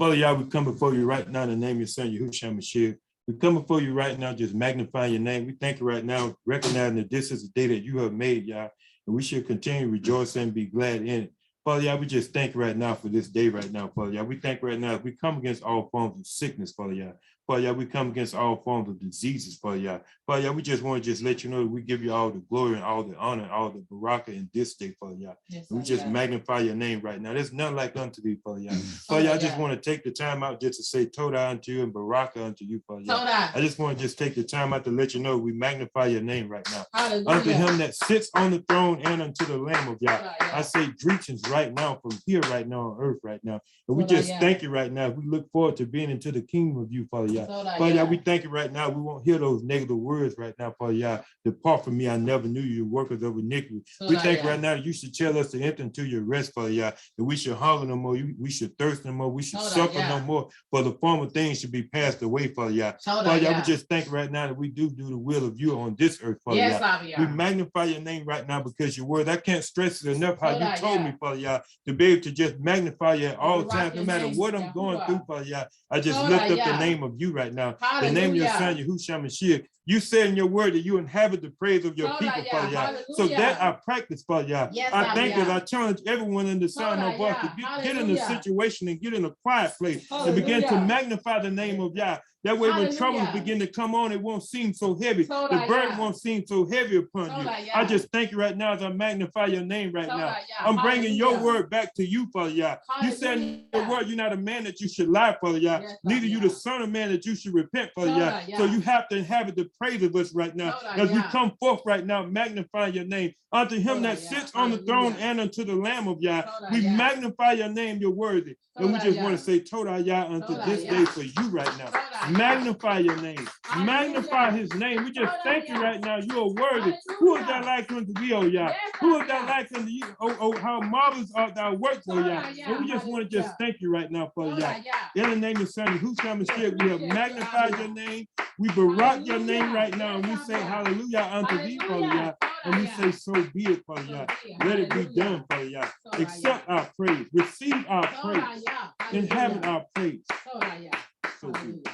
Father Yah, we come before you right now in the name of your son, Yahushua Mashiach. We come before you right now, just magnifying your name. We thank you right now, recognizing that this is the day that you have made, Yah, and we should continue to rejoice and be glad in it. Father Yah, we just thank you right now for this day right now, Father Yah. We thank you right now. We come against all forms of sickness, Father Yah. Father Yah, we come against all forms of diseases, Father Yah. Father Yah, we just want to just let you know that we give you all the glory and all the honor and all the baraka in this day, Father Yah. Yes, we just magnify your name right now. There's none like unto thee, Father Yah. Father Yah, I just want to take the time out just to say Todah unto you and baraka unto you, Father Yah. I just want to just take the time out to let you know we magnify your name right now. Hallelujah. Unto him that sits on the throne and unto the Lamb of Yah. I say greetings right now from here right now on earth right now. And we just thank you right now. We look forward to being into the kingdom of you, Father Yah. Father Yah, we thank you right now. We won't hear those negative words right now, Father Yah. Depart from me, I never knew you, workers of iniquity. We thank you right now that you should tell us to enter into your rest, Father Yah, that we should hunger no more, we should thirst no more, we should suffer no more, for the former things should be passed away, Father Yah. Father Yah, we just thank you right now that we do the will of you on this earth, Father Yah. We magnify your name right now because your word, I can't stress it enough how you told me, Father Yah, to be able to just magnify you at all times, no matter what I'm going through, Father Yah. I just lift up the name of you right now, the name of your son, Yahushua Mashiach. You said in your word that you inhabit the praise of your people, Father Yah. So that I practice, Father Yah. I thank you. I challenge everyone in the sound of voice to get in a situation and get in a quiet place and begin to magnify the name of Yah. That way when troubles begin to come on, it won't seem so heavy. The burden won't seem so heavy upon you. I just thank you right now as I magnify your name right now. I'm bringing your word back to you, Father Yah. You said in your word, you're not a man that you should lie, Father Yah. Neither you the son of man that you should repent, Father Yah. So you have to inhabit the praise of us right now as we come forth right now, magnify your name. Unto him that sits on the throne and unto the Lamb of Yah, we magnify your name, you're worthy. And we just want to say Todah Yah unto this day for you right now. Magnify your name. Magnify his name. We just thank you right now. You are worthy. Who is that like unto thee, oh Yah? Who is that like unto you? Oh, how marvelous art thy works, oh Yah. And we just want to just thank you right now, Father Yah. In the name of Son, Yahushua Mashiach, we have magnified your name. We barak your name right now. And we say hallelujah unto thee, Father Yah. And we say, so be it, Father Yah. Let it be done, Father Yah. Accept our praise. Receive our praise. Inhabit our praise. So be it.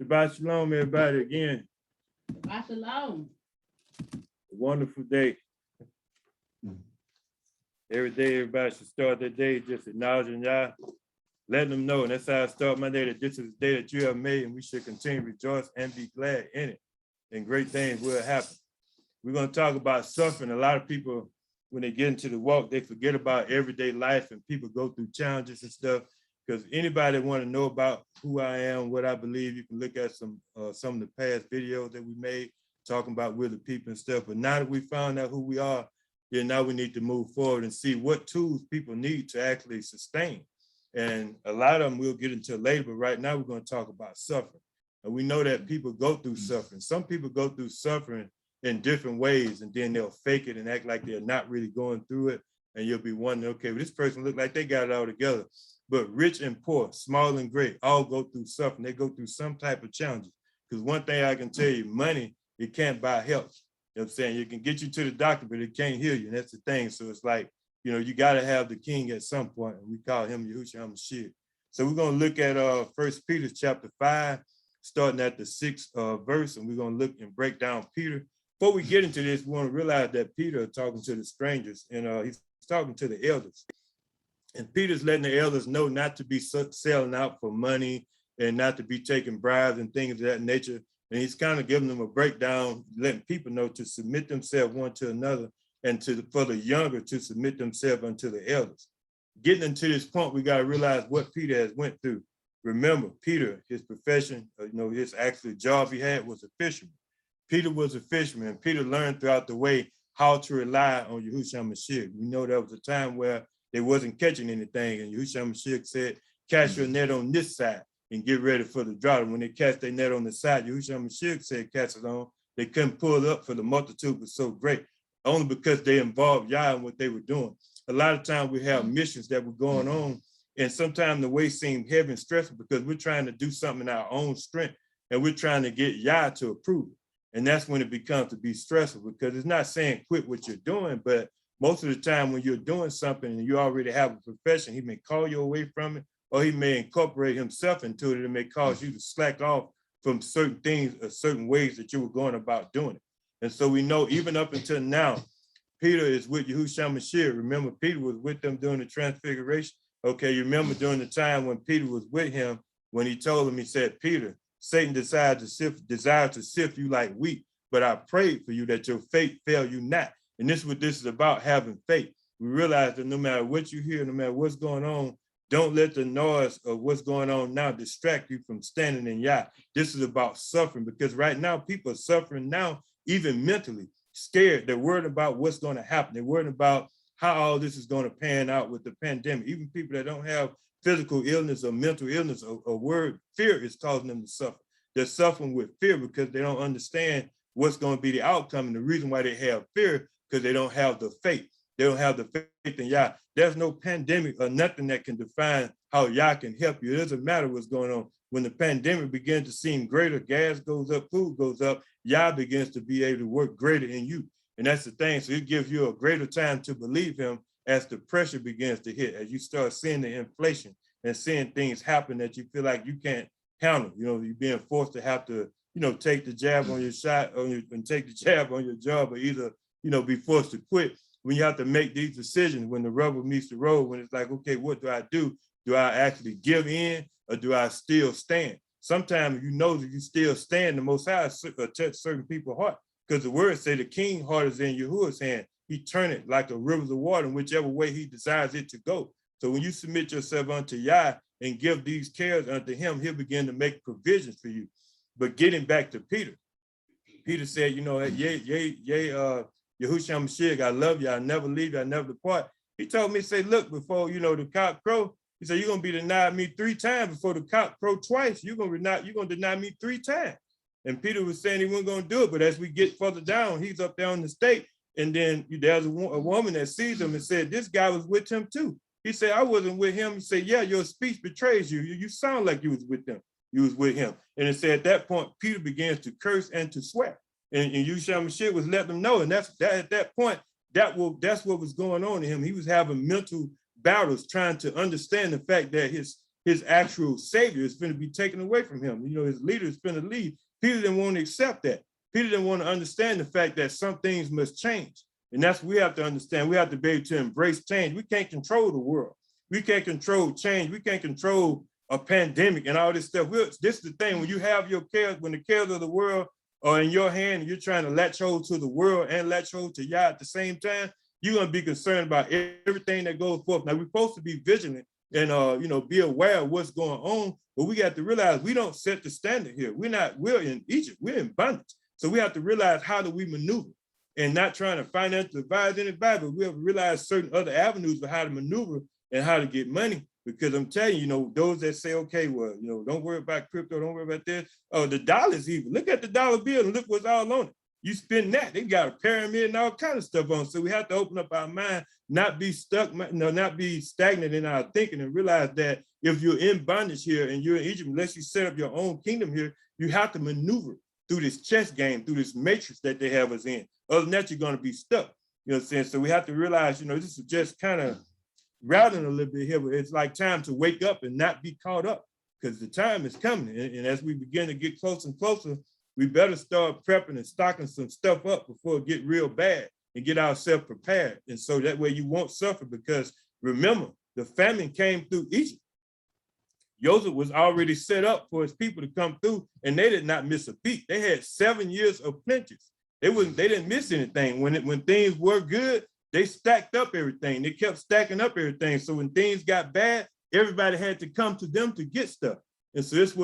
Shabbat shalom, everybody, again. Shabbat shalom. A wonderful day. Every day, everybody should start their day just acknowledging Yah, letting them know, and that's how I start my day, that this is the day that you have made, and we should continue to rejoice and be glad in it, and great things will happen. We're going to talk about suffering. A lot of people, when they get into the walk, they forget about everyday life, and people go through challenges and stuff. Because anybody that want to know about who I am, what I believe, you can look at some of the past videos that we made talking about we're the people and stuff. But now that we found out who we are, then now we need to move forward and see what tools people need to actually sustain. And a lot of them we'll get into later, but right now we're going to talk about suffering. And we know that people go through suffering. Some people go through suffering in different ways, and then they'll fake it and act like they're not really going through it. And you'll be wondering, okay, well, this person look like they got it all together. But rich and poor, small and great, all go through suffering. They go through some type of challenges. Because one thing I can tell you, money, it can't buy health. You know what I'm saying? You can get you to the doctor, but it can't heal you. And that's the thing. So it's like, you know, you got to have the king at some point. And we call him Yahushua HaMashiach. So we're going to look at 1 Peter chapter 5, starting at the 6th verse. And we're going to look and break down Peter. Before we get into this, we want to realize that Peter is talking to the strangers, and he's talking to the elders. And Peter's letting the elders know not to be selling out for money and not to be taking bribes and things of that nature. And he's kind of giving them a breakdown, letting people know to submit themselves one to another, and for the younger to submit themselves unto the elders. Getting into this point, we got to realize what Peter has went through. Remember, Peter, his profession, his actual job he had was a fisherman. Peter was a fisherman, and Peter learned throughout the way how to rely on Yahushua Mashiach. We know there was a time where they wasn't catching anything, and Yahushua Mashiach said, cast your net on this side and get ready for the drought. And when they cast their net on the side, Yahushua Mashiach said, cast it on. They couldn't pull it up for the multitude was so great, only because they involved Yah in what they were doing. A lot of times we have missions that were going on, and sometimes the way seemed heavy and stressful because we're trying to do something in our own strength, and we're trying to get Yah to approve it. And that's when it becomes to be stressful, because it's not saying quit what you're doing, but most of the time when you're doing something and you already have a profession, he may call you away from it, or he may incorporate himself into it. It may cause you to slack off from certain things or certain ways that you were going about doing it. And so we know even up until now, Peter is with Yahushua Mashiach. Remember, Peter was with them during the transfiguration. Okay, you remember during the time when Peter was with him, when he told him, he said, Peter, Satan desires to sift you like wheat, but I prayed for you that your faith fail you not. And this is what this is about, having faith. We realize that no matter what you hear, no matter what's going on, don't let the noise of what's going on now distract you from standing in Yah. This is about suffering, because right now people are suffering now, even mentally, scared. They're worried about what's going to happen. They're worried about how all this is going to pan out with the pandemic. Even people that don't have physical illness or mental illness or word, fear is causing them to suffer. They're suffering with fear because they don't understand what's going to be the outcome. And the reason why they have fear, because they don't have the faith. They don't have the faith in Yah. There's no pandemic or nothing that can define how Yah can help you. It doesn't matter what's going on. When the pandemic begins to seem greater, gas goes up, food goes up, Yah begins to be able to work greater in you. And that's the thing. So it gives you a greater time to believe him as the pressure begins to hit, as you start seeing the inflation and seeing things happen that you feel like you can't handle. You know, you're being forced to have to, take the jab on your shot and take the jab on your job, or either, be forced to quit. When you have to make these decisions, when the rubber meets the road, when it's like, okay, what do I do? Do I actually give in, or do I still stand? Sometimes you know that you still stand, the Most High touch certain people's heart, because the word say the king's heart is in Yahuwah's hand. He turn it like a rivers of water in whichever way he desires it to go. So when you submit yourself unto Yah and give these cares unto him, he'll begin to make provisions for you. But getting back to Peter, Peter said, Yahushua Mashiach, I love you, I never leave you, I never depart. He told me, say, look, before, the cock crow, he said, you're going to be denied me 3 times before the cock crow twice. You're going to deny me 3 times. And Peter was saying he wasn't going to do it. But as we get further down, he's up there on the stake. And then there's a woman that sees him and said, this guy was with him too. He said, I wasn't with him. He said, yeah, your speech betrays you. You sound like you was with them. You was with him. And it said at that point, Peter begins to curse and to swear. And Yahushua Mashiach was letting them know. And at that point, that's what was going on to him. He was having mental battles trying to understand the fact that his actual savior is going to be taken away from him. His leader is going to leave. Peter didn't want to accept that. Peter didn't want to understand the fact that some things must change. And that's what we have to understand. We have to be able to embrace change. We can't control the world. We can't control change. We can't control a pandemic and all this stuff. This is the thing, when you have your cares, when the cares of the world are in your hand and you're trying to latch hold to the world and latch hold to Yah at the same time, you're going to be concerned about everything that goes forth. Now, we're supposed to be vigilant and, be aware of what's going on, but we got to realize we don't set the standard here. We're in Egypt, we're in bondage. So we have to realize, how do we maneuver, and not trying to financially advise anybody, but we have to realize certain other avenues for how to maneuver and how to get money. Because I'm telling you, those that say, okay, well, don't worry about crypto, don't worry about this. Oh, the dollar's even. Look at the dollar bill and look what's all on it. You spend that, they got a pyramid and all kind of stuff on. So we have to open up our mind, not be stuck, not be stagnant in our thinking, and realize that if you're in bondage here and you're in Egypt, unless you set up your own kingdom here, you have to maneuver through this chess game, through this matrix that they have us in. Other than that, you're going to be stuck. You know what I'm saying? So we have to realize, this is just kind of routing a little bit here, but it's like time to wake up and not be caught up, because the time is coming. And as we begin to get closer and closer, we better start prepping and stocking some stuff up before it get real bad, and get ourselves prepared. And so that way you won't suffer, because remember, the famine came through Egypt. Joseph was already set up for his people to come through, and they did not miss a beat. They had 7 years of plenties. They didn't miss anything. When things were good, they stacked up everything. They kept stacking up everything. So when things got bad, everybody had to come to them to get stuff. And so this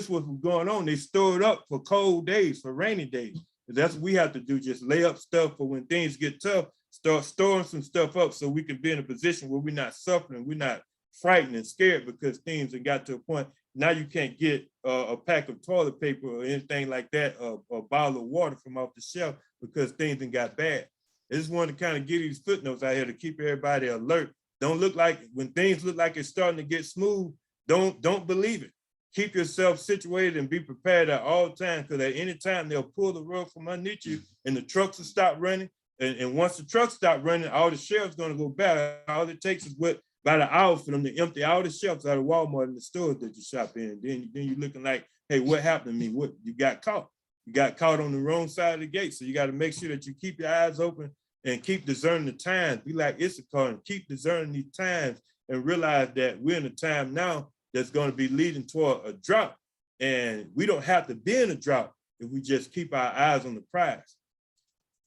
was going on. They stored up for cold days, for rainy days. And that's what we have to do, just lay up stuff for when things get tough, start storing some stuff up so we can be in a position where we're not suffering, we're not frightened and scared because things have got to a point. Now you can't get a pack of toilet paper or anything like that, or a bottle of water from off the shelf, because things have got bad. I just wanted to kind of give these footnotes out here to keep everybody alert. Don't look like, when things look like it's starting to get smooth, don't believe it. keep yourself situated and be prepared at all times, because at any time they'll pull the rug from underneath you and the trucks will stop running. And once the trucks stop running, all the shelves going to go bad. All it takes is about an hour for them to empty all the shelves out of Walmart and the stores that you shop in. Then you're looking like, hey, what happened to me? What, you got caught? You got caught on the wrong side of the gate. So you got to make sure that you keep your eyes open and keep discerning the times. Be like Issachar and keep discerning these times and realize that we're in a time now that's going to be leading toward a drought. And we don't have to be in a drought if we just keep our eyes on the prize.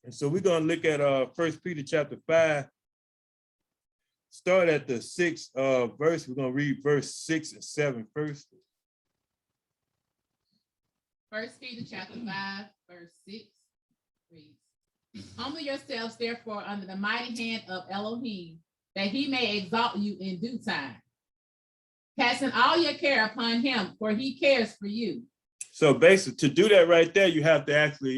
And so we're going to look at 1 Peter chapter 5. Start at the 6th verse. We're going to read verse 6 and 7 first. 1 Peter chapter 5, verse 6 reads, humble yourselves, therefore, under the mighty hand of Elohim, that he may exalt you in due time. Casting all your care upon him, for he cares for you. So basically, to do that right there, you have to actually,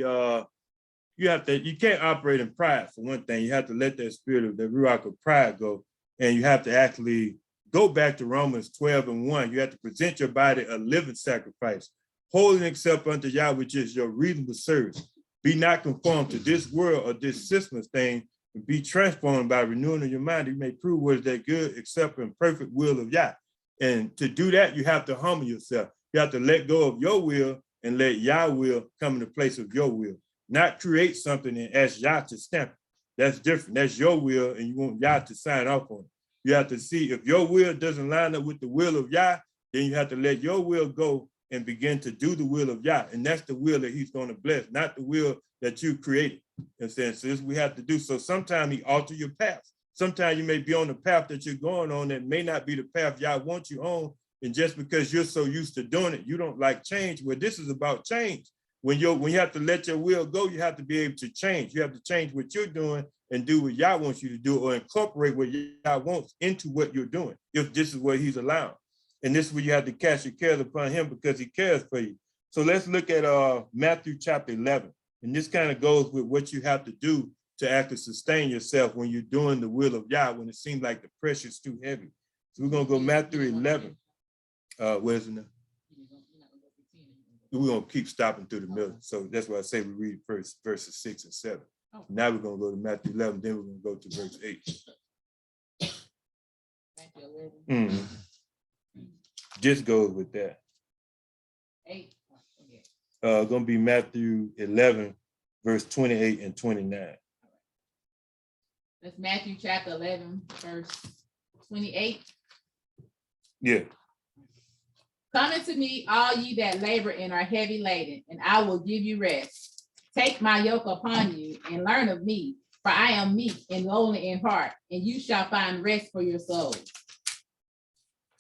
you can't operate in pride, for one thing. You have to let that spirit of the ruach of pride go. And you have to actually go back to Romans 12:1. You have to present your body a living sacrifice, holy and acceptable unto Yah, which is your reasonable service. Be not conformed to this world or this system of things, and be transformed by renewing of your mind. You may prove what is that good, acceptable, and perfect will of Yah. And to do that, you have to humble yourself. You have to let go of your will and let Yah will come in the place of your will. Not create something and ask Yah to stamp it. That's different. That's your will, and you want Yah to sign off on it. You have to see if your will doesn't line up with the will of Yah, then you have to let your will go and begin to do the will of Yah. And that's the will that he's going to bless, not the will that you created. And so this we have to do. So sometimes he alter your path. Sometimes you may be on the path that you're going on that may not be the path Yah wants you on. And just because you're so used to doing it, you don't like change. Well, this is about change. When you have to let your will go, you have to be able to change. You have to change what you're doing and do what Yah wants you to do, or incorporate what Yah wants into what you're doing, if this is what he's allowing. And this is where you have to cast your cares upon him, because he cares for you. So let's look at Matthew chapter 11. And this kind of goes with what you have to do to actually sustain yourself when you're doing the will of Yah, when it seems like the pressure's too heavy. So we're going to go Matthew 11. Where's it now? We're going to keep stopping through the middle. So that's why I say we read first verses 6 and 7. Now we're going to go to Matthew 11, then we're going to go to verse 8. Matthew 11. Just goes with that. 8. Going to be Matthew 11, verse 28 and 29. That's Matthew chapter 11, verse 28. Yeah. Come unto me, all ye that labor and are heavy laden, and I will give you rest. Take my yoke upon you and learn of me, for I am meek and lowly in heart, and you shall find rest for your souls.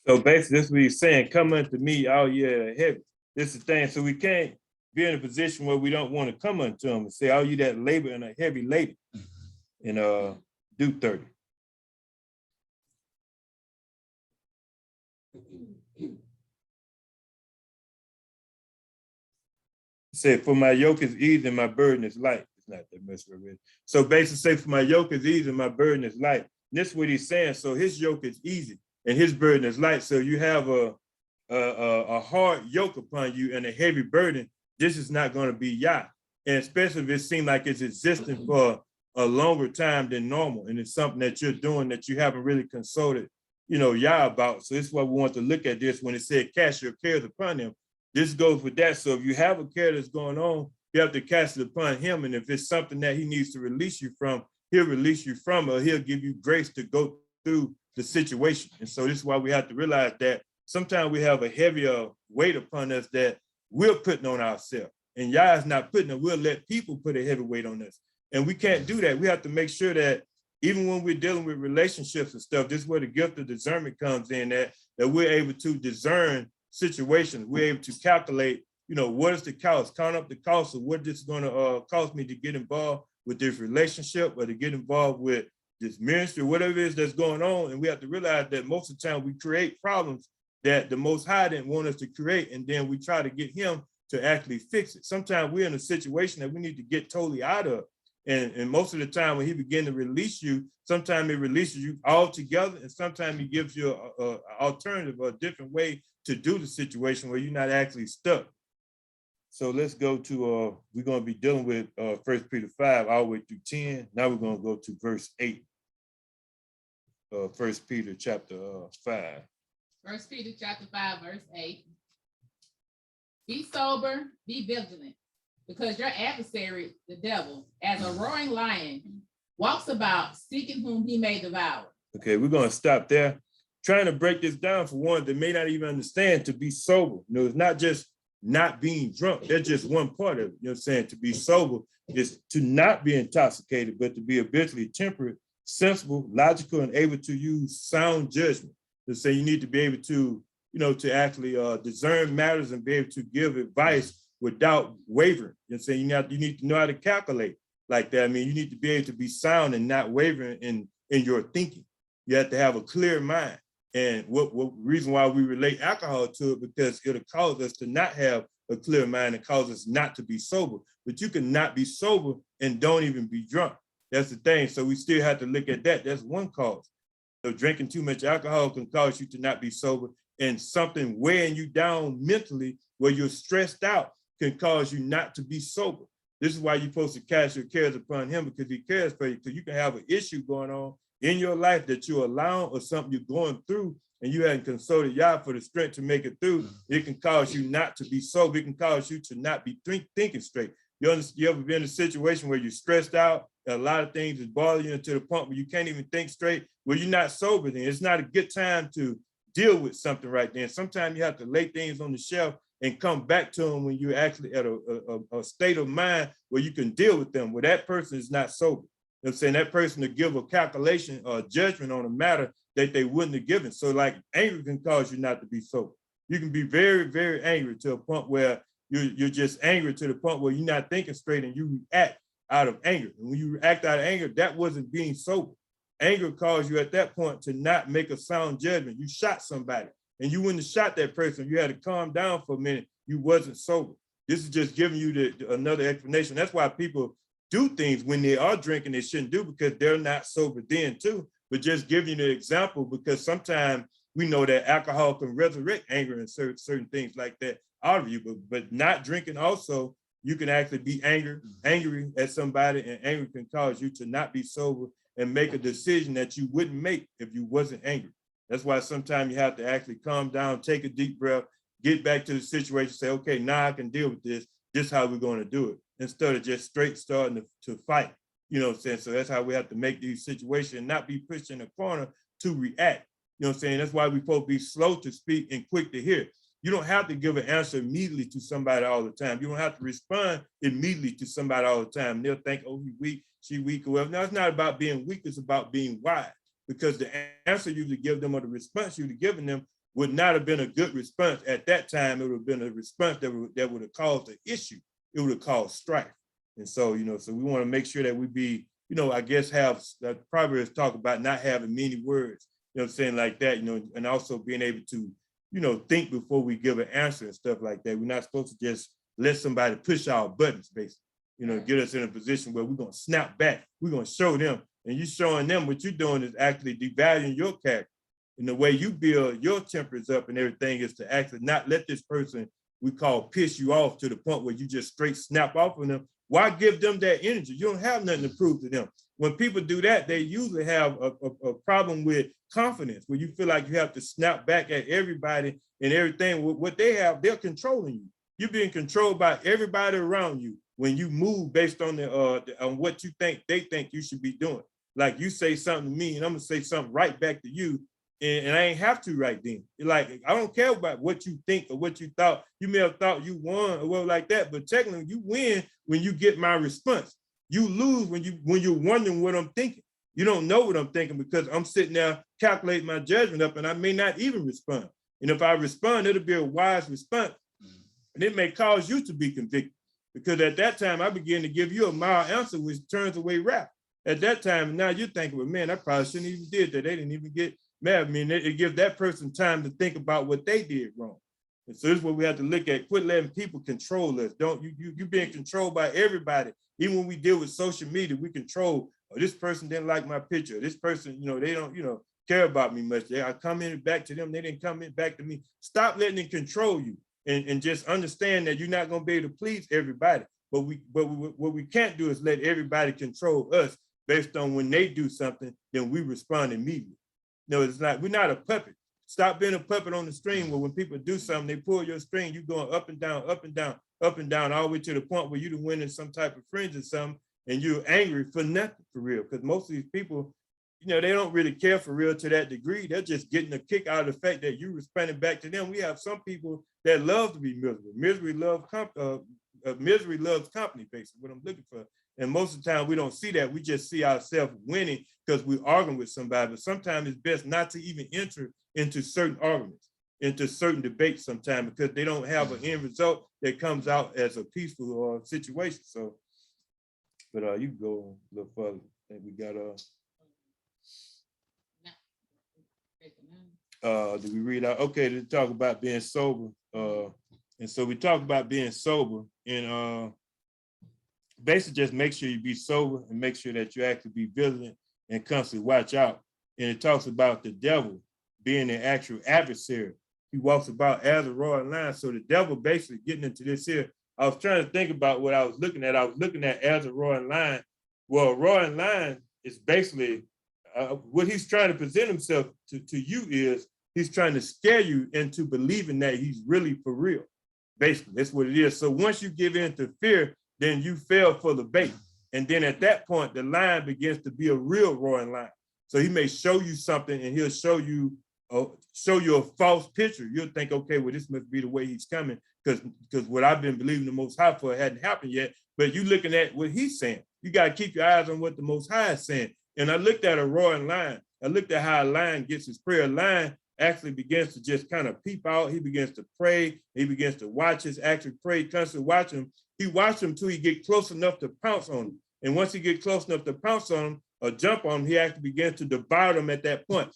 So basically, this is what he's saying, come unto me, all ye that are heavy. This is the thing. So we can't be in a position where we don't want to come unto him and say, all you that labor and are heavy laden, and do 30. Say, for my yoke is easy and my burden is light. It's not that much for it. So basically say, for my yoke is easy and my burden is light. And this is what he's saying. So his yoke is easy and his burden is light. So you have a hard yoke upon you and a heavy burden. This is not going to be Yah. And especially if it seems like it's existing for a longer time than normal. And it's something that you're doing that you haven't really consulted, Yah about. So this is why we want to look at this when it said, cast your cares upon him. This goes with that. So if you have a care that's going on, you have to cast it upon him. And if it's something that he needs to release you from, he'll release you from, or he'll give you grace to go through the situation. And so this is why we have to realize that sometimes we have a heavier weight upon us that we're putting on ourselves. And Yah is not putting it. We'll let people put a heavy weight on us. And we can't do that. We have to make sure that even when we're dealing with relationships and stuff, this is where the gift of discernment comes in, that we're able to discern situations. We're able to calculate, what is the cost, count up the cost of what this is going to cost me to get involved with this relationship or to get involved with this ministry, whatever it is that's going on. And we have to realize that most of the time we create problems that the Most High didn't want us to create, and then we try to get him to actually fix it. Sometimes we're in a situation that we need to get totally out of. And most of the time when he begins to release you, sometimes he releases you all together, and sometimes he gives you an alternative or a different way to do the situation where you're not actually stuck. So let's go to, we're going to be dealing with 1 Peter 5 all the way through 10. Now we're going to go to verse 8. 1 Peter chapter 5. 1 Peter chapter 5, verse 8. Be sober, be vigilant, because your adversary, the devil, as a roaring lion, walks about seeking whom he may devour. Okay, we're going to stop there. Trying to break this down for one that may not even understand to be sober. It's not just not being drunk. That's just one part of it. You know what I'm saying? To be sober is to not be intoxicated, but to be habitually temperate, sensible, logical, and able to use sound judgment. To say you need to be able to, to actually discern matters and be able to give advice without wavering. You know what I'm saying? You need to know how to calculate like that. I mean, you need to be able to be sound and not wavering in your thinking. You have to have a clear mind. And what reason why we relate alcohol to it, because it'll cause us to not have a clear mind and cause us not to be sober. But you can not be sober and don't even be drunk. That's the thing. So we still have to look at that. That's one cause. So drinking too much alcohol can cause you to not be sober, and something weighing you down mentally where you're stressed out can cause you not to be sober. This is why you're supposed to cast your cares upon him, because he cares for you. Because you can have an issue going on in your life that you're allowing, or something you're going through and you hadn't consulted Yah for the strength to make it through. It can cause you not to be sober. It can cause you to not be thinking straight. You ever been in a situation where you're stressed out, a lot of things is bothering you to the point where you can't even think straight? Well, you're not sober then. It's not a good time to deal with something right then. Sometimes you have to lay things on the shelf and come back to them when you're actually at a state of mind where you can deal with them, where that person is not sober. You know what I'm saying? That person to give a calculation or a judgment on a matter that they wouldn't have given. So like anger can cause you not to be sober. You can be very, very angry to a point where you're just angry to the point where you're not thinking straight and you react out of anger. And when you react out of anger, that wasn't being sober. Anger caused you at that point to not make a sound judgment. You shot somebody and you wouldn't have shot that person. You had to calm down for a minute. You wasn't sober. This is just giving you another explanation. That's why people do things when they are drinking they shouldn't do, because they're not sober then too. But just giving you an example, because sometimes we know that alcohol can resurrect anger and certain things like that out of you, but not drinking also, you can actually be angry at somebody, and anger can cause you to not be sober and make a decision that you wouldn't make if you wasn't angry. That's why sometimes you have to actually calm down, take a deep breath, get back to the situation, say, okay, now I can deal with this. This is how we're going to do it, instead of just straight starting to fight. You know what I'm saying? So that's how we have to make these situations and not be pushed in the corner to react. You know what I'm saying? That's why we're supposed to be slow to speak and quick to hear. You don't have to give an answer immediately to somebody all the time. You don't have to respond immediately to somebody all the time. They'll think, oh, he's weak, she weak, or whatever. No, it's not about being weak. It's about being wise, because the answer you would give them or the response you would have given them would not have been a good response. At that time, it would have been a response that would have caused an issue. It would have caused strife. And so, so we want to make sure that we be, I guess have Proverbs talk about not having many words, what I'm saying, like that, and also being able to, think before we give an answer and stuff like that. We're not supposed to just let somebody push our buttons, basically, get us in a position where we're going to snap back. We're going to show them, and you showing them what you're doing is actually devaluing your character. And the way you build your tempers up and everything is to actually not let this person we call piss you off to the point where you just straight snap off on them. Why give them that energy? You don't have nothing to prove to them. When people do that, they usually have a problem with confidence, where you feel like you have to snap back at everybody and everything. What they have, they're controlling you. You're being controlled by everybody around you when you move based on on what you think they think you should be doing. Like you say something to me and I'm gonna say something right back to you, and I ain't have to right then. Like, I don't care about what you think or what you thought. You may have thought you won or well like that, but technically you win when you get my response. You lose when you're wondering what I'm thinking. You don't know what I'm thinking because I'm sitting there calculating my judgment up and I may not even respond. And if I respond, it'll be a wise response. And it may cause you to be convicted, because at that time I begin to give you a mild answer, which turns away wrath. At that time, now you're thinking, well, man, I probably shouldn't even did that. They didn't even get mad at me. And it gives that person time to think about what they did wrong. And so this is what we have to look at. Quit letting people control us. Don't you being controlled by everybody. Even when we deal with social media, we control, oh, this person didn't like my picture. This person, they don't, care about me much. I come in back to them, they didn't come in back to me. Stop letting it control you, and just understand that you're not going to be able to please everybody. But what we can't do is let everybody control us based on when they do something, then we respond immediately. No, it's not. We're not a puppet. Stop being a puppet on the string where when people do something, they pull your string, you going up and down, up and down, up and down, all the way to the point where you done win in some type of fringe or something, and you're angry for nothing, for real. Because most of these people, you know, they don't really care for real to that degree. They're just getting a kick out of the fact that you responding back to them. We have some people that love to be miserable. Misery loves company, basically, what I'm looking for. And most of the time we don't see that. We just see ourselves winning because we're arguing with somebody. But sometimes it's best not to even enter into certain arguments, into certain debates sometimes, because they don't have an end result that comes out as a peaceful situation. So, but you can go a little further. I think we got did we read out? Okay, to talk about being sober. And so we talk about being sober, and basically just make sure you be sober and make sure that you actually be vigilant and constantly watch out. And it talks about the devil being an actual adversary. He walks about as a roaring lion. So the devil basically getting into this here. I was trying to think about what I was looking at. I was looking at as a roaring lion. Well, a roaring lion is basically what he's trying to present himself to you is he's trying to scare you into believing that he's really for real. Basically, that's what it is. So once you give in to fear, then you fell for the bait. And then at that point, the lion begins to be a real roaring lion. So he may show you something and he'll show you a false picture. You'll think, okay, well, this must be the way he's coming because what I've been believing the Most High for hadn't happened yet. But you're looking at what he's saying. You got to keep your eyes on what the Most High is saying. And I looked at a roaring lion. I looked at how a lion gets his prey. A lion actually begins to just kind of peep out. He begins to pray. He begins to watch his actual prey, constantly watch him. He watched him till he get close enough to pounce on him. And once he get close enough to pounce on him or jump on him, he actually begins to devour them at that point.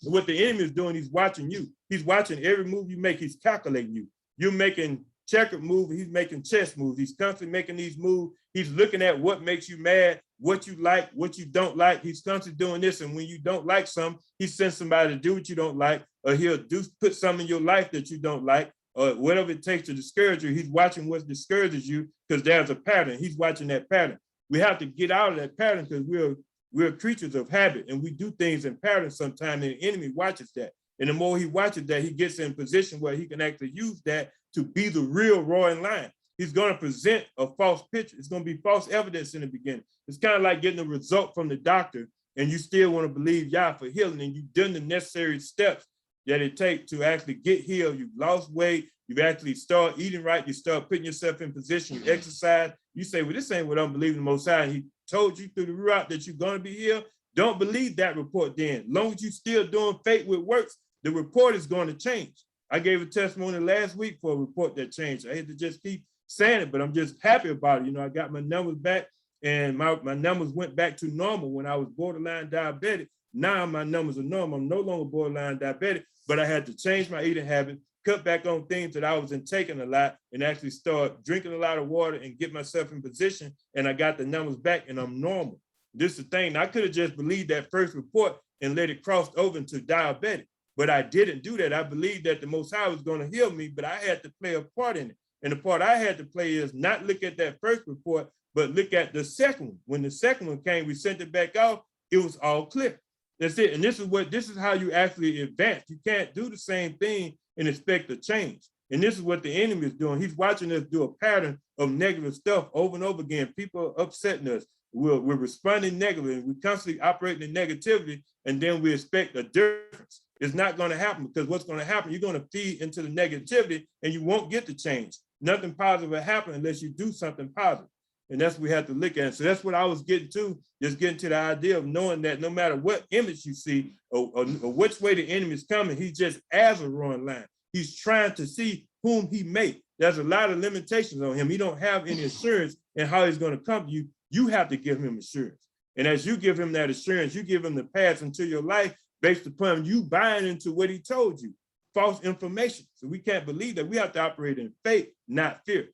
And what the enemy is doing, he's watching you. He's watching every move you make. He's calculating you. You're making checkered moves. He's making chess moves. He's constantly making these moves. He's looking at what makes you mad, what you like, what you don't like. He's constantly doing this. And when you don't like something, he sends somebody to do what you don't like, or he'll put something in your life that you don't like, or whatever it takes to discourage you. He's watching what discourages you because there's a pattern. He's watching that pattern. We have to get out of that pattern because we're creatures of habit and we do things in patterns sometimes, and the enemy watches that. And the more he watches that, he gets in a position where he can actually use that to be the real roaring lion. He's going to present a false picture. It's going to be false evidence in the beginning. It's kind of like getting a result from the doctor and you still want to believe Yah for healing, and you've done the necessary steps that it takes to actually get healed. You've lost weight. You've actually started eating right. You start putting yourself in position. You exercise. You say, well, this ain't what I'm believing the Most High. And he told you through the route that you're going to be healed. Don't believe that report then. As long as you're still doing faith with works, the report is going to change. I gave a testimony last week for a report that changed. I had to just keep saying it, but I'm just happy about it. You know, I got my numbers back, and my numbers went back to normal when I was borderline diabetic. Now my numbers are normal. I'm no longer borderline diabetic, but I had to change my eating habit, cut back on things that I was taking a lot, and actually start drinking a lot of water and get myself in position. And I got the numbers back and I'm normal. This is the thing. I could have just believed that first report and let it cross over into diabetic, but I didn't do that. I believed that the Most High was going to heal me, but I had to play a part in it. And the part I had to play is not look at that first report, but look at the second one. When the second one came, we sent it back off. It was all clear. That's it. And this is how you actually advance. You can't do the same thing and expect a change. And this is what the enemy is doing. He's watching us do a pattern of negative stuff over and over again. People are upsetting us. We're responding negatively. We're constantly operating in negativity, and then we expect a difference. It's not going to happen, because what's going to happen, you're going to feed into the negativity and you won't get the change. Nothing positive will happen unless you do something positive. And that's what we have to look at. So that's what I was getting to, just getting to the idea of knowing that no matter what image you see or which way the enemy is coming, he's just as a roaring lion. He's trying to see whom he may. There's a lot of limitations on him. He don't have any assurance in how he's going to come to you. You have to give him assurance. And as you give him that assurance, you give him the path into your life based upon you buying into what he told you, false information. So we can't believe that. We have to operate in faith, not fear.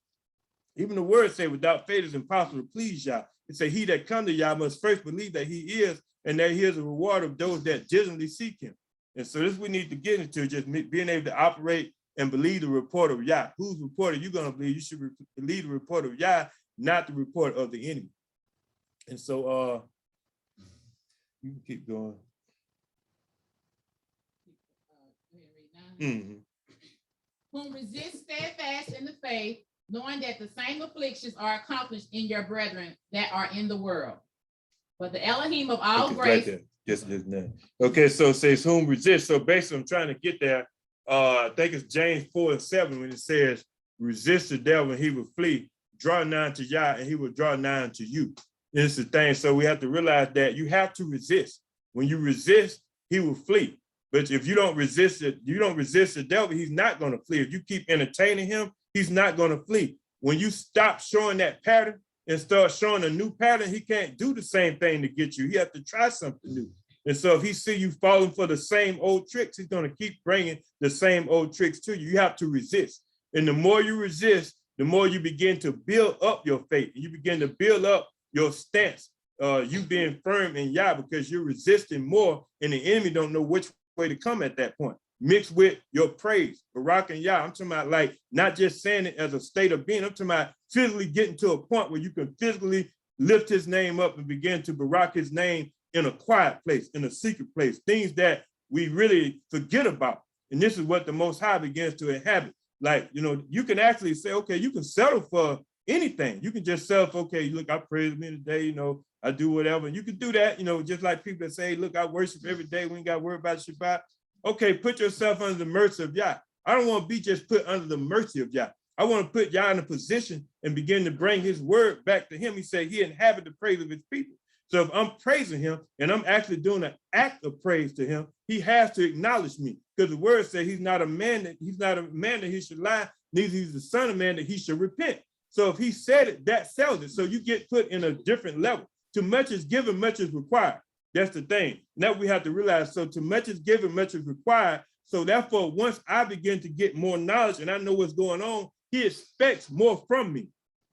Even the word say, without faith it's impossible to please Yah. It say, he that come to Yah must first believe that he is, and that he is a reward of those that diligently seek him. And so this we need to get into, just being able to operate and believe the report of Yah. Whose report are you going to believe? You should believe the report of Yah, not the report of the enemy. And so you can keep going. Whom resist steadfast in the faith, knowing that the same afflictions are accomplished in your brethren that are in the world. But the Elohim of all grace. Right, just now. Okay, so it says whom resist. So basically, I'm trying to get there. I think it's James 4:7 when it says, resist the devil and he will flee. Draw nigh to Yah and he will draw nigh to you. It's the thing. So we have to realize that you have to resist. When you resist, he will flee. But if you don't resist it, you don't resist the devil, he's not going to flee. If you keep entertaining him, he's not going to flee. When you stop showing that pattern and start showing a new pattern, he can't do the same thing to get you. He has to try something new. And so if he see you falling for the same old tricks, he's going to keep bringing the same old tricks to you. You have to resist. And the more you resist, the more you begin to build up your faith. And you begin to build up your stance, you being firm in Yah, because you're resisting more and the enemy don't know which way to come at that point. Mixed with your praise, Barak and Yah. I'm talking about like not just saying it as a state of being. I'm talking about physically getting to a point where you can physically lift his name up and begin to Barak his name in a quiet place, in a secret place, things that we really forget about. And this is what the Most High begins to inhabit. Like, you know, you can actually say, okay, you can settle for anything. You can just settle for, okay, look, I praise me today, you know, I do whatever. And you can do that, you know, just like people that say, look, I worship every day. We ain't got to worry about Shabbat. Okay, put yourself under the mercy of Yah. I don't want to be just put under the mercy of Yah. I want to put Yah in a position and begin to bring his word back to him. He said he inhabit the praise of his people. So if I'm praising him and I'm actually doing an act of praise to him, he has to acknowledge me, because the word says he's not a man that he should lie, neither he's the son of man that he should repent. So if he said it, that sells it. So you get put in a different level. Too much is given, much is required. That's the thing. Now we have to realize, so too much is given, much is required. So therefore, once I begin to get more knowledge and I know what's going on, he expects more from me.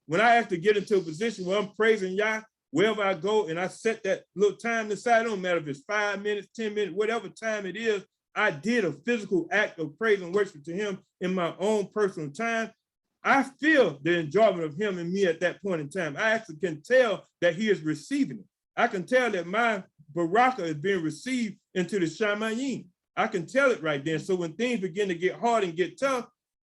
When I have to get into a position where I'm praising Yah, wherever I go, and I set that little time aside, it don't matter if it's 5 minutes, 10 minutes, whatever time it is, I did a physical act of praise and worship to him in my own personal time. I feel the enjoyment of him and me at that point in time. I actually can tell that he is receiving it. I can tell that my Baraka is being received into the Shamayim. I can tell it right then. So when things begin to get hard and get tough,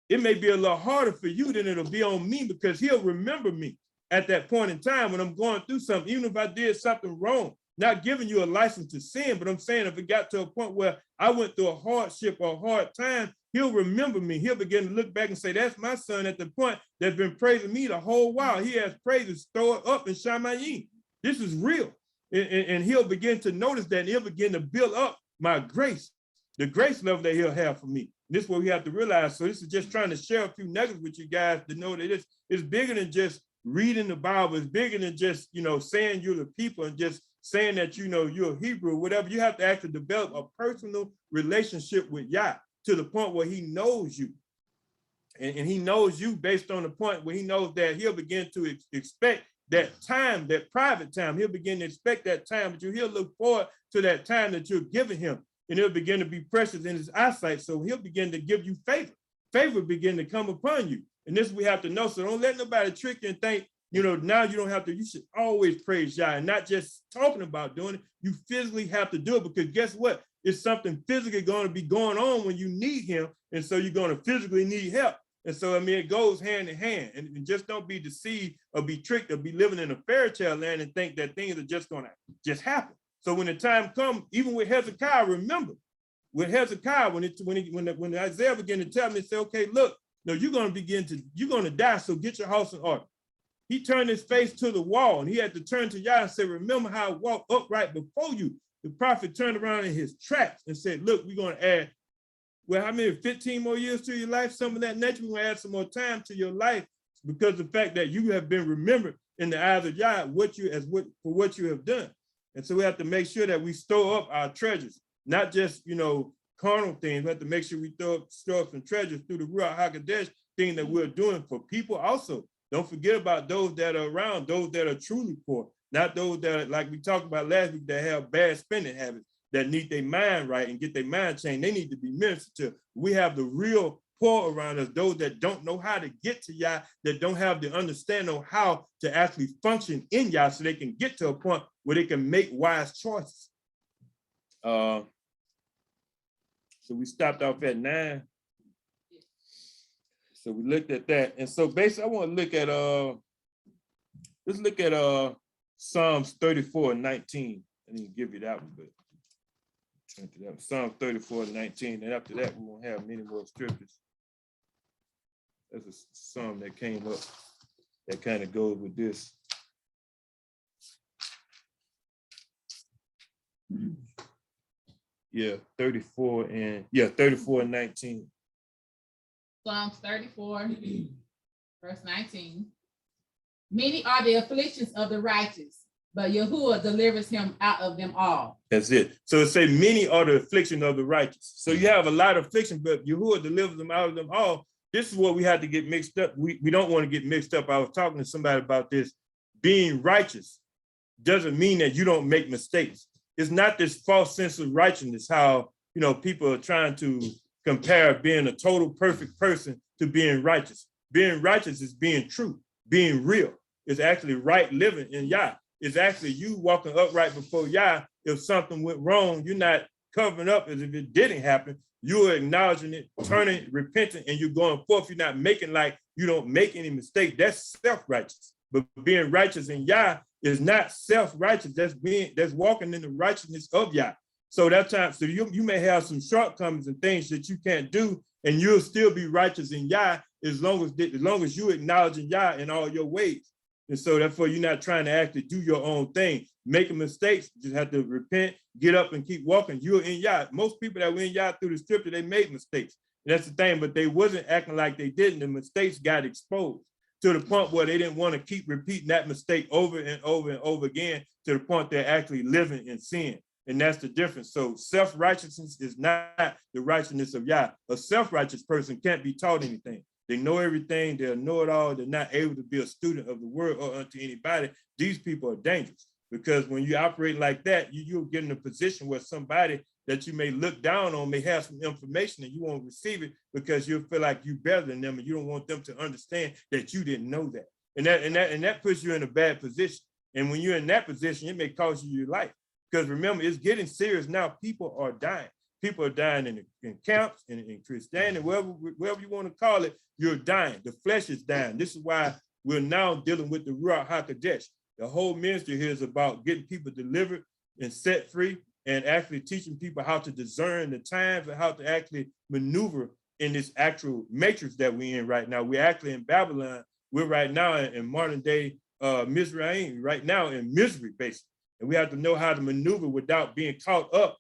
it may be a little harder for you than it'll be on me, because he'll remember me at that point in time when I'm going through something, even if I did something wrong. Not giving you a license to sin, but I'm saying if it got to a point where I went through a hardship or a hard time, he'll remember me. He'll begin to look back and say, that's my son at the point that's been praising me the whole while. He has praises stored up in Shamayim. This is real. And he'll begin to notice that, and he'll begin to build up my grace, the grace level that he'll have for me. This is what we have to realize. So this is just trying to share a few nuggets with you guys to know that it's bigger than just reading the Bible. It's bigger than just, you know, saying you're the people and just saying that, you know, you're a Hebrew, whatever. You have to actually develop a personal relationship with Yah to the point where he knows you. And he knows you based on the point where he knows that he'll begin to expect that time, that private time. He'll begin to expect that time, but he'll look forward to that time that you're giving him. And it'll begin to be precious in his eyesight. So he'll begin to give you favor. Favor begin to come upon you. And this we have to know. So don't let nobody trick you and think, you know, now you don't have to, you should always praise Yah, and not just talking about doing it. You physically have to do it, because guess what? It's something physically going to be going on when you need him. And so you're going to physically need help. And so, I mean, it goes hand in hand. And just don't be deceived or be tricked or be living in a fairy tale land and think that things are just going to just happen. So when the time comes, even with Hezekiah, remember, with Hezekiah, when Isaiah began to tell me, say, okay, look, no, you're going to die, so get your house in order. He turned his face to the wall, and he had to turn to Yah and say, remember how I walked upright before you. The prophet turned around in his tracks and said, look, we're going to add, well, how many, 15 more years to your life? Some of that nature, we're going to add some more time to your life, because the fact that you have been remembered in the eyes of Yah for what you have done. And so we have to make sure that we store up our treasures, not just, you know, carnal things. We have to make sure we store up some treasures through the Ruach HaKodesh thing that we're doing for people also. Don't forget about those that are around, those that are truly poor, not those that, like we talked about last week, that have bad spending habits, that need their mind right and get their mind changed. They need to be ministered to. We have the real poor around us, those that don't know how to get to Yah, that don't have the understanding of how to actually function in Yah so they can get to a point where they can make wise choices. So we stopped off at 9. So we looked at that. And so basically I want to look at, let's look at Psalms 34:19. I didn't give you that one, but turn to that. Psalms 34:19. And after that, we won't have many more scriptures. There's a psalm that came up that kind of goes with this. Yeah, 34:19. Psalms 34, verse 19. Many are the afflictions of the righteous, but Yahuwah delivers him out of them all. That's it. So it say many are the affliction of the righteous. So you have a lot of affliction, but Yahuwah delivers them out of them all. This is what we have to get mixed up. We don't want to get mixed up. I was talking to somebody about this. Being righteous doesn't mean that you don't make mistakes. It's not this false sense of righteousness, how, you know, people are trying to compare being a total perfect person to being righteous. Being righteous is being true, being real. It's actually right living in Yah. It's actually you walking upright before Yah. If something went wrong, you're not covering up as if it didn't happen. You're acknowledging it, turning, repenting, and you're going forth. You're not making like you don't make any mistake. That's self-righteous. But being righteous in Yah is not self-righteous. That's walking in the righteousness of Yah. So that time, so you may have some shortcomings and things that you can't do, and you'll still be righteous in Yah as long as you acknowledging Yah in all your ways. And so therefore, you're not trying to actually do your own thing. Making mistakes, you just have to repent, get up and keep walking. You're in Yah. Most people that were in Yah through the scripture, they made mistakes. And that's the thing, but they wasn't acting like they didn't. The mistakes got exposed to the point where they didn't want to keep repeating that mistake over and over and over again, to the point they're actually living in sin. And that's the difference. So self-righteousness is not the righteousness of Yah. A self-righteous person can't be taught anything. They know everything, they'll know it all. They're not able to be a student of the word or unto anybody. These people are dangerous, because when you operate like that, you'll get in a position where somebody that you may look down on may have some information and you won't receive it because you'll feel like you're better than them, and you don't want them to understand that you didn't know that. And that puts you in a bad position. And when you're in that position, it may cost you your life. Because remember, it's getting serious now. People are dying. People are dying in camps, in Christianity, wherever you want to call it, you're dying. The flesh is dying. This is why we're now dealing with the Ruach HaKodesh. The whole ministry here is about getting people delivered and set free, and actually teaching people how to discern the times and how to actually maneuver in this actual matrix that we're in right now. We're actually in Babylon. We're right now in modern day Mizraim, right now in misery, basically. And we have to know how to maneuver without being caught up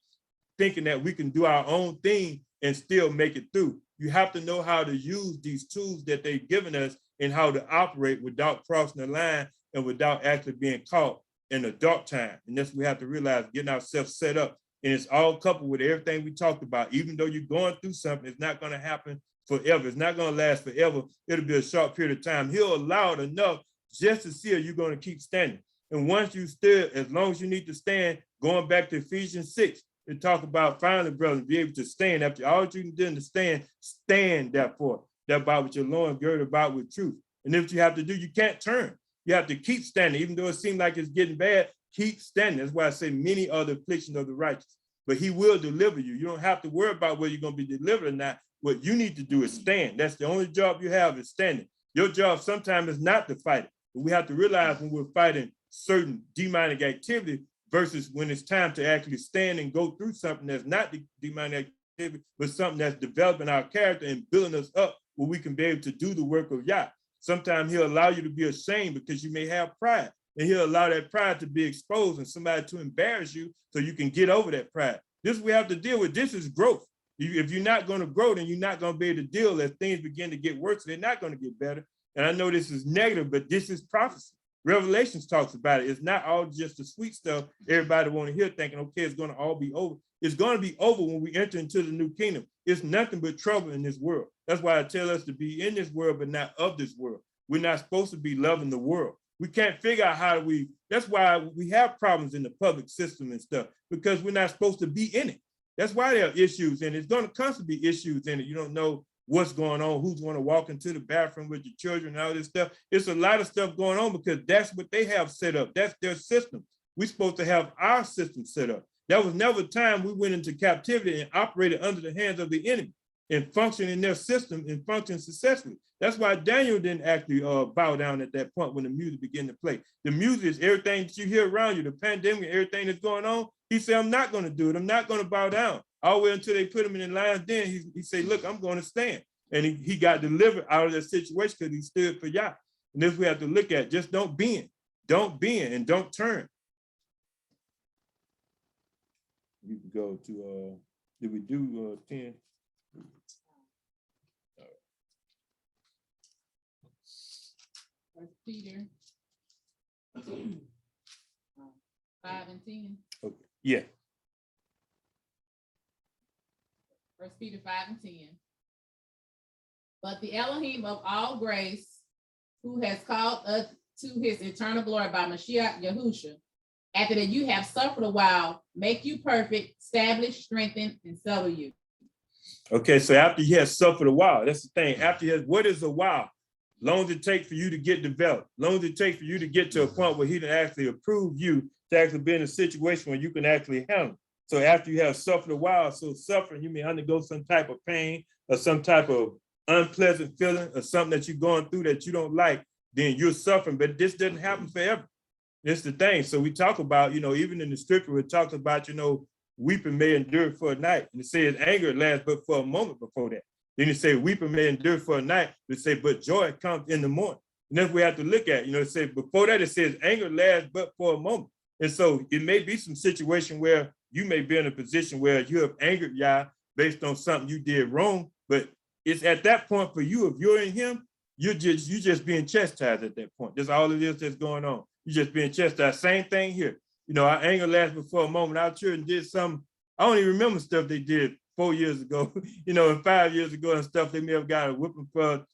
thinking that we can do our own thing and still make it through. You have to know how to use these tools that they've given us and how to operate without crossing the line and without actually being caught in a dark time. And that's what we have to realize, getting ourselves set up. And it's all coupled with everything we talked about. Even though you're going through something, it's not going to happen forever. It's not going to last forever. It'll be a short period of time. He'll allow it enough just to see if you're going to keep standing. And once you still, as long as you need to stand, going back to Ephesians 6, it talk about finally, brothers, be able to stand. After all you did to stand therefore, thereby with your loins girded about with truth. And if you have to do, you can't turn. You have to keep standing, even though it seems like it's getting bad, keep standing. That's why I say many are the afflictions of the righteous, but he will deliver you. You don't have to worry about whether you're going to be delivered or not. What you need to do is stand. That's the only job you have, is standing. Your job sometimes is not to fight it, but we have to realize when we're fighting certain demonic activity versus when it's time to actually stand and go through something that's not the demonic activity, but something that's developing our character and building us up where we can be able to do the work of Yah. Sometimes he'll allow you to be ashamed because you may have pride, and he'll allow that pride to be exposed and somebody to embarrass you so you can get over that pride. This we have to deal with. This is growth. If you're not going to grow, then you're not going to be able to deal as things begin to get worse. They're not going to get better. And I know this is negative, but this is prophecy. Revelations talks about it. It's not all just the sweet stuff everybody want to hear thinking, okay, it's going to all be over. It's going to be over when we enter into the new kingdom. It's nothing but trouble in this world. That's why I tell us to be in this world, but not of this world. We're not supposed to be loving the world. We can't figure out how that's why we have problems in the public system and stuff, because we're not supposed to be in it. That's why there are issues, and it's going to constantly be issues in it. You don't know what's going on, who's going to walk into the bathroom with your children and all this stuff. It's a lot of stuff going on because that's what they have set up. That's their system. We're supposed to have our system set up. There was never a time we went into captivity and operated under the hands of the enemy and functioned in their system and functioned successfully. That's why Daniel didn't actually bow down at that point when the music began to play. The music is everything that you hear around you, the pandemic, everything that's going on. He said, I'm not going to do it. I'm not going to bow down. All the way until they put him in the lion's den, he said, look, I'm going to stand. And he got delivered out of that situation because he stood for Yah. And this we have to look at. Just don't bend. Don't bend and don't turn. You can go to, did we do 10? First Peter 5 and 10. Okay. Yeah. First Peter 5 and 10. But the Elohim of all grace, who has called us to his eternal glory by Mashiach Yahusha, after that you have suffered a while, make you perfect, establish, strengthen, and settle you. Okay, so after he has suffered a while, that's the thing. After he has, what is a while? Long as it takes for you to get developed, long as it takes for you to get to a point where he can actually approve you to actually be in a situation where you can actually handle it. So after you have suffered a while, so suffering, you may undergo some type of pain or some type of unpleasant feeling or something that you're going through that you don't like, then you're suffering, but this doesn't happen forever. That's the thing. So we talk about, even in the scripture, it talks about, weeping may endure for a night. And it says anger lasts but for a moment before that. Then it says weeping may endure for a night. It says, but joy comes in the morning. And that's what we have to look at. It says before that, it says anger lasts but for a moment. And so it may be some situation where you may be in a position where you have angered Yah based on something you did wrong, but it's at that point for you, if you're in him, you're just being chastised at that point. That's all it is that's going on. You're just being chastised. Same thing here. Our anger lasts before a moment. Our children did something. I don't even remember stuff they did 4 years ago, and 5 years ago and stuff. They may have got a whipping for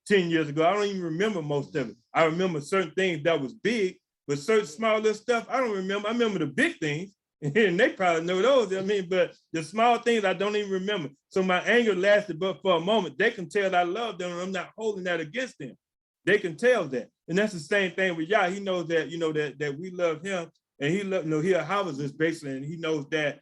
10 years ago. I don't even remember most of it. I remember certain things that was big, but certain small little stuff, I don't remember. I remember the big things, and they probably know those. But the small things I don't even remember. So my anger lasted but for a moment. They can tell I love them and I'm not holding that against them. They can tell that. And that's the same thing with Yah. He knows that, that we love him, and he'll house us basically, and he knows that,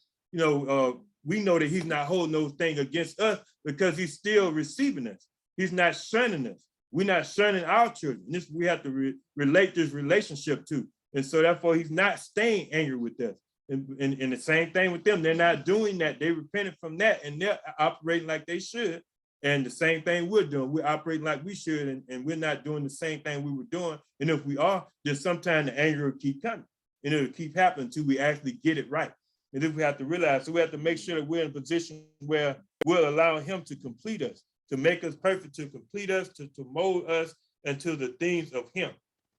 we know that he's not holding those things against us because he's still receiving us. He's not shunning us. We're not shunning our children. This we have to relate this relationship to. And so therefore he's not staying angry with us. And the same thing with them. They're not doing that. They repented from that and they're operating like they should. And the same thing we're doing. We're operating like we should, and we're not doing the same thing we were doing. And if we are, then sometimes the anger will keep coming. And it'll keep happening until we actually get it right. And then we have to realize, so we have to make sure that we're in a position where we'll allow him to complete us, to make us perfect, to complete us, to mold us into the things of him,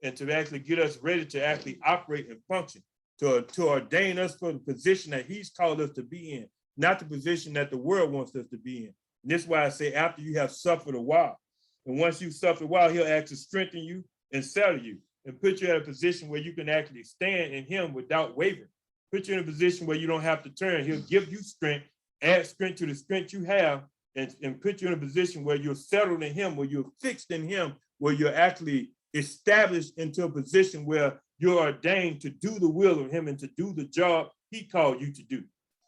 and to actually get us ready to actually operate and function, to ordain us for the position that he's called us to be in, not the position that the world wants us to be in. And this is why I say after you have suffered a while, and once you've suffered a while, he'll actually strengthen you and settle you and put you in a position where you can actually stand in him without wavering. Put you in a position where you don't have to turn. He'll give you strength, add strength to the strength you have, and put you in a position where you're settled in him, where you're fixed in him, where you're actually established into a position where you're ordained to do the will of him and to do the job he called you to do.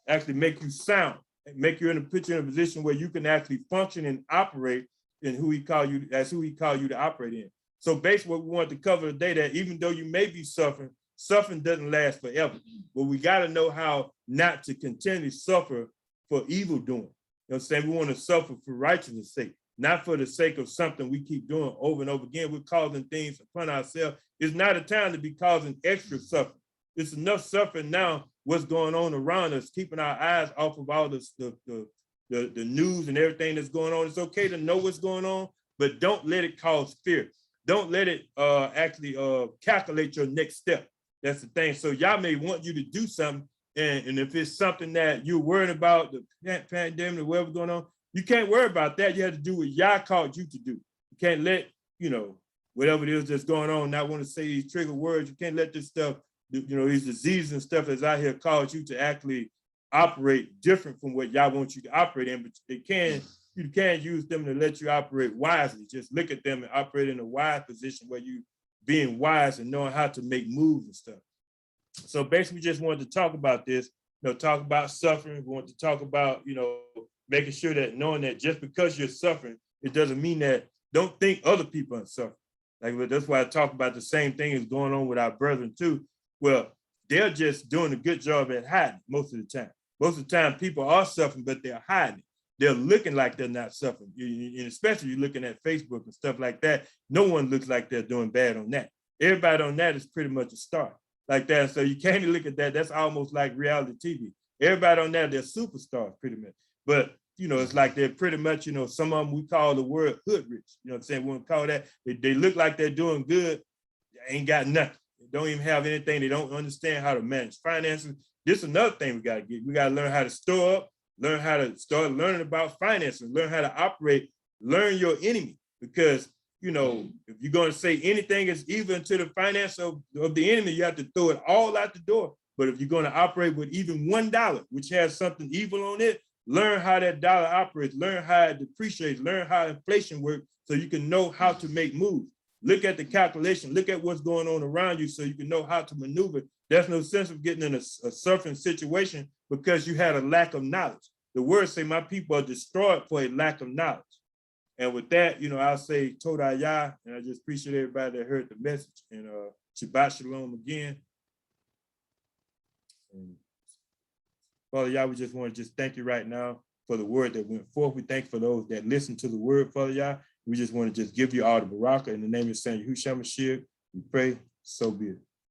Actually make you sound, put you in a position where you can actually function and operate in who he called you to operate in. So basically what we want to cover today, that even though you may be suffering doesn't last forever. But we got to know how not to continually suffer for evil doing. You know what I'm saying? We want to suffer for righteousness' sake, not for the sake of something we keep doing over and over again. We're causing things upon ourselves. It's not a time to be causing extra suffering. It's enough suffering now, what's going on around us, keeping our eyes off of all the news and everything that's going on. It's okay to know what's going on, but don't let it cause fear. Don't let it actually calculate your next step. That's the thing. So y'all may want you to do something, and if it's something that you're worried about, the pandemic or whatever's going on, you can't worry about that. You have to do what Yah called you to do. You can't let, whatever it is that's going on, not want to say these trigger words. You can't let this stuff, these diseases and stuff that's out here cause you to actually operate different from what y'all want you to operate in, but you can use them to let you operate wisely. Just look at them and operate in a wise position where you being wise and knowing how to make moves and stuff. So basically, we just wanted to talk about this, talk about suffering. We want to talk about, making sure that knowing that just because you're suffering, it doesn't mean that don't think other people are suffering. Like, that's why I talk about the same thing is going on with our brethren too. Well, they're just doing a good job at hiding most of the time. Most of the time, people are suffering, but they're hiding. They're looking like they're not suffering. And especially you're looking at Facebook and stuff like that. No one looks like they're doing bad on that. Everybody on that is pretty much a star like that. So you can't look at that. That's almost like reality TV. Everybody on that, they're superstars pretty much. But, it's like they're pretty much, some of them we call the word hood rich. You know what I'm saying? We won't call that. They look like they're doing good. They ain't got nothing. They don't even have anything. They don't understand how to manage finances. This is another thing we got to get. We got to learn how to store up, learn how to start learning about finances, learn how to operate, learn your enemy. Because, if you're going to say anything is even to the finance of the enemy, you have to throw it all out the door. But if you're going to operate with even $1, which has something evil on it, learn how that dollar operates, learn how it depreciates, learn how inflation works so you can know how to make moves. Look at the calculation, look at what's going on around you so you can know how to maneuver. There's no sense of getting in a suffering situation because you had a lack of knowledge. The words say, my people are destroyed for a lack of knowledge. And with that, I'll say Toda Yah, and I just appreciate everybody that heard the message. And Shabbat Shalom again. And Father Yah, we just want to just thank you right now for the word that went forth. We thank you for those that listened to the word, Father Yah. We just want to just give you all the baraka in the name of Saint Yahushua Mashiach. We pray, so be it.